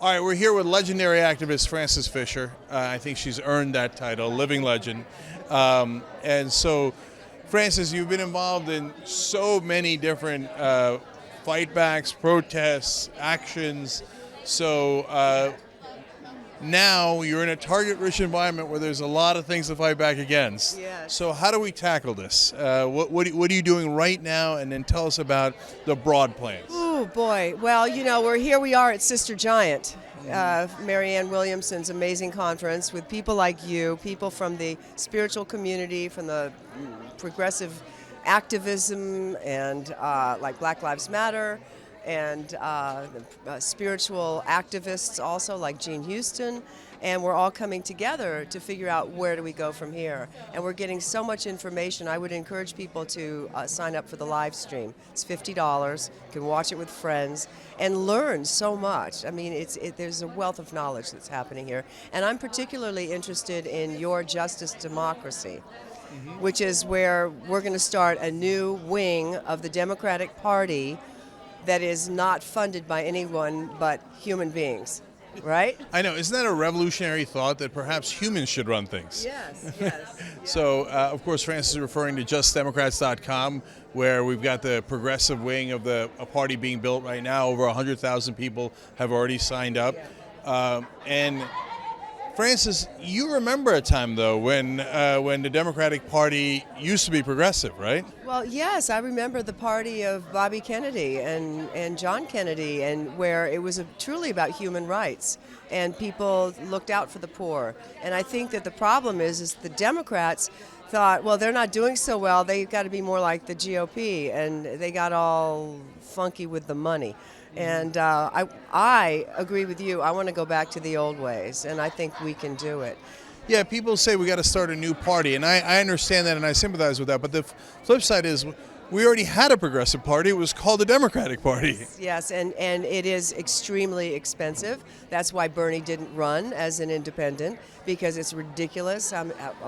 All right, we're here with legendary activist Frances Fisher. I think she's earned that title, living legend. And so, Frances, you've been involved in so many different fightbacks, protests, actions. So now you're in a target-rich environment where there's a lot of things to fight back against. Yes. So how do we tackle this? What are you doing right now? And then tell us about the broad plans. Oh boy. Well, we are at Sister Giant, Marianne Williamson's amazing conference with people like you, people from the spiritual community, from the progressive activism, and like Black Lives Matter, and spiritual activists also like Jean Houston. And we're all coming together to figure out where do we go from here. And we're getting so much information. I would encourage people to sign up for the live stream. It's $50. You can watch it with friends and learn so much. I mean, there's a wealth of knowledge that's happening here. And I'm particularly interested in your justice democracy, which is where we're going to start a new wing of the Democratic Party that is not funded by anyone but human beings. Right? I know. Isn't that a revolutionary thought that perhaps humans should run things? Yes, yes. Yeah. So, of course, Frances is referring to justdemocrats.com, where we've got the progressive wing of a party being built right now. Over 100,000 people have already signed up. Yeah. And Frances, you remember a time, though, when the Democratic Party used to be progressive, right? Well, yes, I remember the party of Bobby Kennedy and John Kennedy, and where it was truly about human rights, and people looked out for the poor. And I think that the problem is the Democrats thought, well, they're not doing so well, they've got to be more like the GOP, and they got all funky with the money. And I agree with you. I want to go back to the old ways, and I think we can do it. Yeah, people say we got to start a new party, and I understand that, and I sympathize with that. But the flip side is we already had a progressive party. It was called the Democratic Party. Yes, and it is extremely expensive. That's why Bernie didn't run as an independent, because it's ridiculous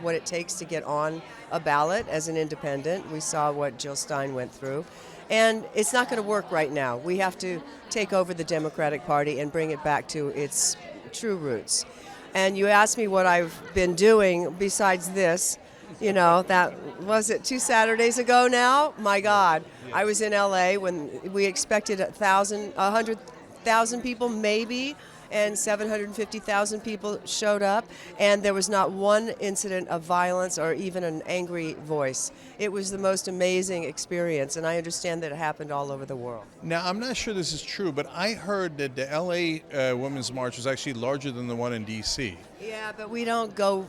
what it takes to get on a ballot as an independent. We saw what Jill Stein went through. And it's not going to work right now. We have to take over the Democratic Party and bring it back to its true roots. And you asked me what I've been doing besides this. That was it 2 Saturdays ago now? My God. I was in LA when we expected 100,000 people maybe, and 750,000 people showed up, and there was not one incident of violence or even an angry voice. It was the most amazing experience, and I understand that it happened all over the world. Now, I'm not sure this is true, but I heard that the LA Women's March was actually larger than the one in DC. Yeah, but we don't go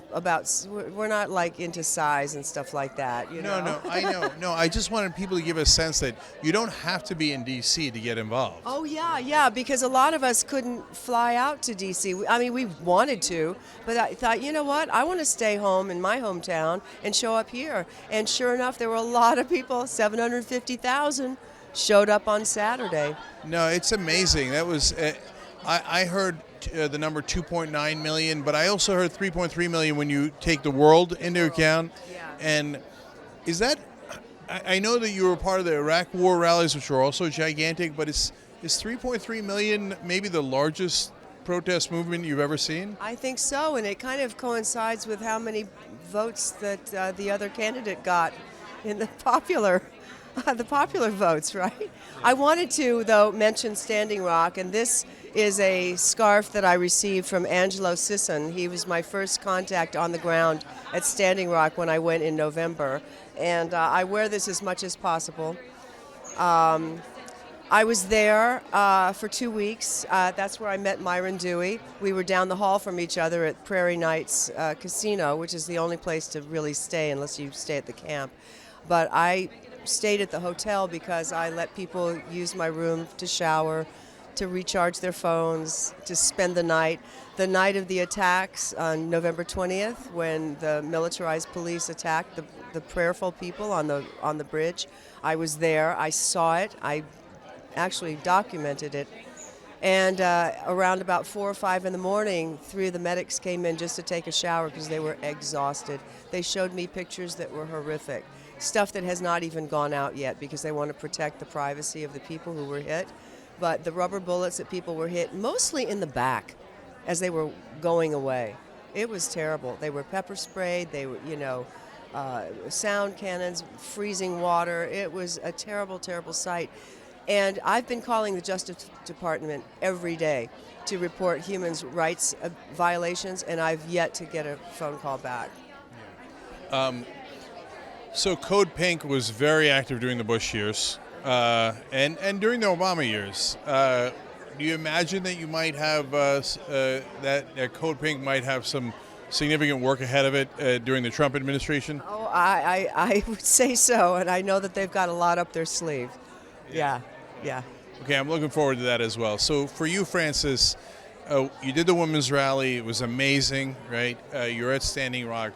we're not like into size and stuff like that, No, I know. No, I just wanted people to give a sense that you don't have to be in DC to get involved. Oh, yeah, because a lot of us couldn't fly out to DC. I mean, we wanted to, but I thought, you know what? I want to stay home in my hometown and show up here. And sure enough, there were a lot of people, 750,000, showed up on Saturday. No, it's amazing. That was, I heard the number 2.9 million, but I also heard 3.3 million when you take the world into account. Yeah. And is that, I know that you were part of the Iraq War rallies, which were also gigantic, but is 3.3 million maybe the largest protest movement you've ever seen? I think so, and it kind of coincides with how many votes that the other candidate got in the popular votes, right? I wanted to, though, mention Standing Rock, and this is a scarf that I received from Angelo Sisson. He was my first contact on the ground at Standing Rock when I went in November, and I wear this as much as possible. I was there for 2 weeks. That's where I met Myron Dewey. We were down the hall from each other at Prairie Nights Casino, which is the only place to really stay unless you stay at the camp. But I stayed at the hotel because I let people use my room to shower, to recharge their phones, to spend the night. The night of the attacks on November 20th, when the militarized police attacked the prayerful people on the bridge, I was there. I saw it. I actually documented it. And around about 4 or 5 in the morning, 3 of the medics came in just to take a shower because they were exhausted. They showed me pictures that were horrific, stuff that has not even gone out yet because they want to protect the privacy of the people who were hit. but the rubber bullets that people were hit, mostly in the back as they were going away. It was terrible. They were pepper sprayed, they were, sound cannons, freezing water. It was a terrible, terrible sight. And I've been calling the Justice Department every day to report human rights violations, and I've yet to get a phone call back. So Code Pink was very active during the Bush years and during the Obama years. Do you imagine that you might have that Code Pink might have some significant work ahead of it during the Trump administration? Oh, I would say so, and I know that they've got a lot up their sleeve. Yeah. Okay, I'm looking forward to that as well. So for you, Frances, you did the women's rally. It was amazing, right? You're at Standing Rock.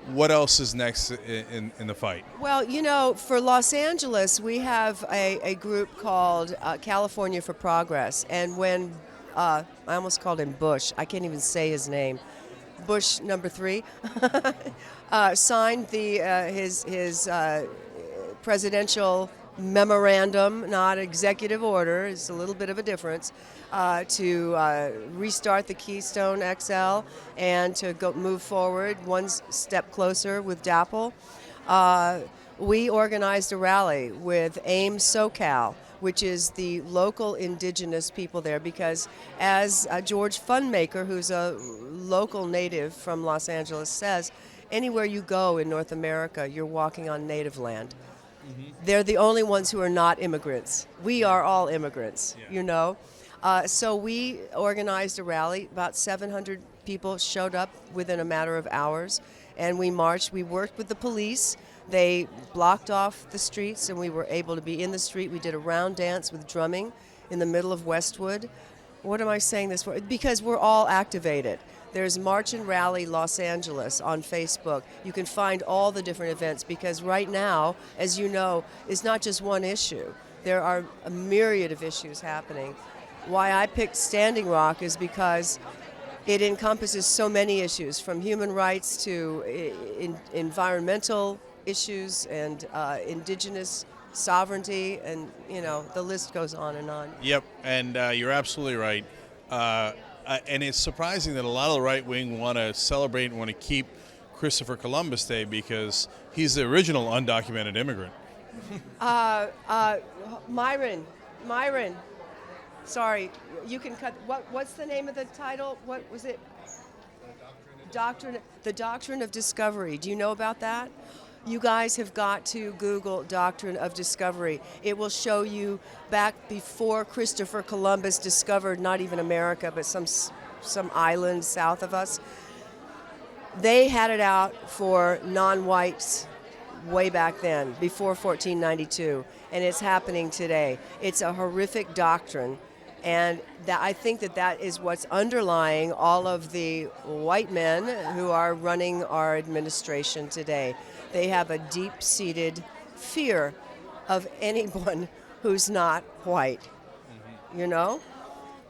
What else is next in the fight? Well, for Los Angeles, we have a group called California for Progress. And when, I almost called him Bush. I can't even say his name. Bush number 3 signed his presidential memorandum, not executive order, it's a little bit of a difference, to restart the Keystone XL and to move forward one step closer with DAPL. We organized a rally with AIM SoCal, which is the local indigenous people there, because as George Funmaker, who's a local native from Los Angeles, says, anywhere you go in North America, you're walking on native land. Mm-hmm. They're the only ones who are not immigrants. We are all immigrants, So we organized a rally. About 700 people showed up within a matter of hours, and we marched. We worked with the police. They blocked off the streets, and we were able to be in the street. We did a round dance with drumming in the middle of Westwood. What am I saying this for? Because we're all activated. There's March and Rally Los Angeles on Facebook. You can find all the different events, because right now, as you know, it's not just one issue. There are a myriad of issues happening. Why I picked Standing Rock is because it encompasses so many issues, from human rights to environmental issues and indigenous sovereignty, and the list goes on and on. Yep, and you're absolutely right. And it's surprising that a lot of the right wing want to celebrate and want to keep Christopher Columbus Day, because he's the original undocumented immigrant. Myron. Sorry, you can cut. What's the name of the title? What was it? The Doctrine of Discovery. Do you know about that? You guys have got to Google Doctrine of Discovery. It will show you back before Christopher Columbus discovered not even America, but some island south of us. They had it out for non-whites way back then, before 1492, and it's happening today. It's a horrific doctrine, and I think that is what's underlying all of the white men who are running our administration today. They have a deep-seated fear of anyone who's not white. Mm-hmm.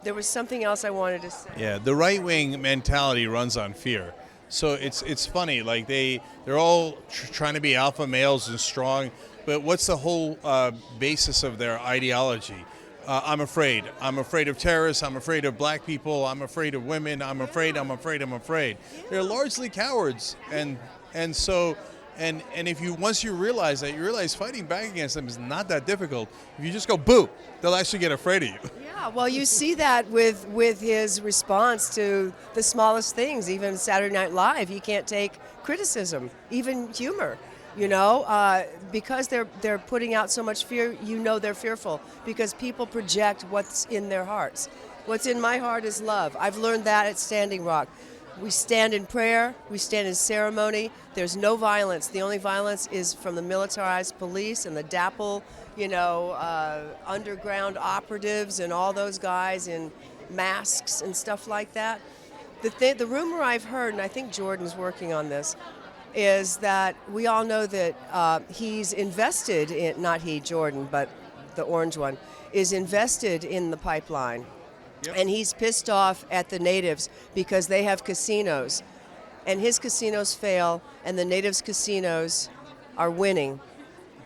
There was something else I wanted to say. Yeah, the right-wing mentality runs on fear. So it's funny, like they're all trying to be alpha males and strong, but what's the whole basis of their ideology? I'm afraid. I'm afraid of terrorists. I'm afraid of black people. I'm afraid of women. I'm afraid. They're largely cowards, and so. And if once you realize that, you realize fighting back against them is not that difficult. If you just go boo, they'll actually get afraid of you. Yeah, well, you see that with his response to the smallest things. Even Saturday Night Live, he can't take criticism, even humor. Because they're putting out so much fear. They're fearful because people project what's in their hearts. What's in my heart is love. I've learned that at Standing Rock. We stand in prayer, we stand in ceremony. There's no violence. The only violence is from the militarized police and the DAPL, underground operatives and all those guys in masks and stuff like that. The rumor I've heard, and I think Jordan's working on this, is that we all know that he's invested in, not he, Jordan, but the orange one, is invested in the pipeline. Yep. And he's pissed off at the natives because they have casinos, and his casinos fail, and the natives' casinos are winning.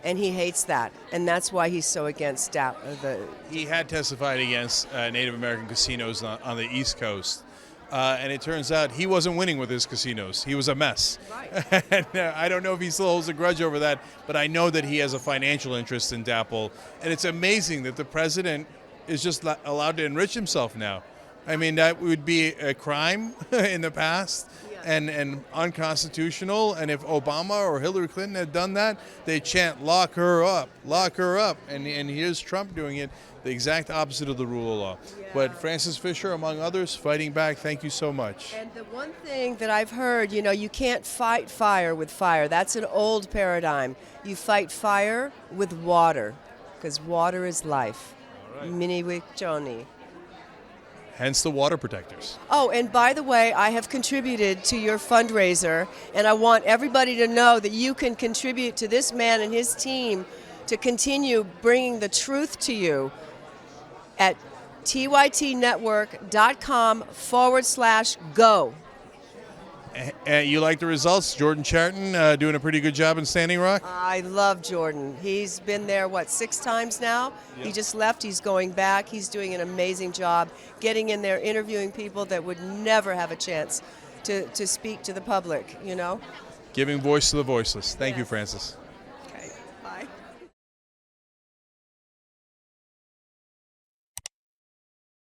And he hates that. And that's why he's so against the. He had testified against Native American casinos on the East Coast. And it turns out he wasn't winning with his casinos. He was a mess. Right. And, I don't know if he still holds a grudge over that, but I know that he has a financial interest in DAPL. And it's amazing that the president is just allowed to enrich himself now. I mean, that would be a crime in the past and unconstitutional. And if Obama or Hillary Clinton had done that, they'd chant, lock her up, lock her up. And here's Trump doing it, the exact opposite of the rule of law. Yeah. But Francis Fisher, among others, fighting back. Thank you so much. And the one thing that I've heard, you can't fight fire with fire. That's an old paradigm. You fight fire with water, because water is life. All right. Miniwik Joni. Hence the water protectors. Oh, and by the way, I have contributed to your fundraiser, and I want everybody to know that you can contribute to this man and his team to continue bringing the truth to you at tytnetwork.com/go. You like the results? Jordan Charton doing a pretty good job in Standing Rock? I love Jordan. He's been there, 6 times now? Yep. He just left. He's going back. He's doing an amazing job getting in there, interviewing people that would never have a chance to speak to the public, Giving voice to the voiceless. Thank you, Yes. Francis.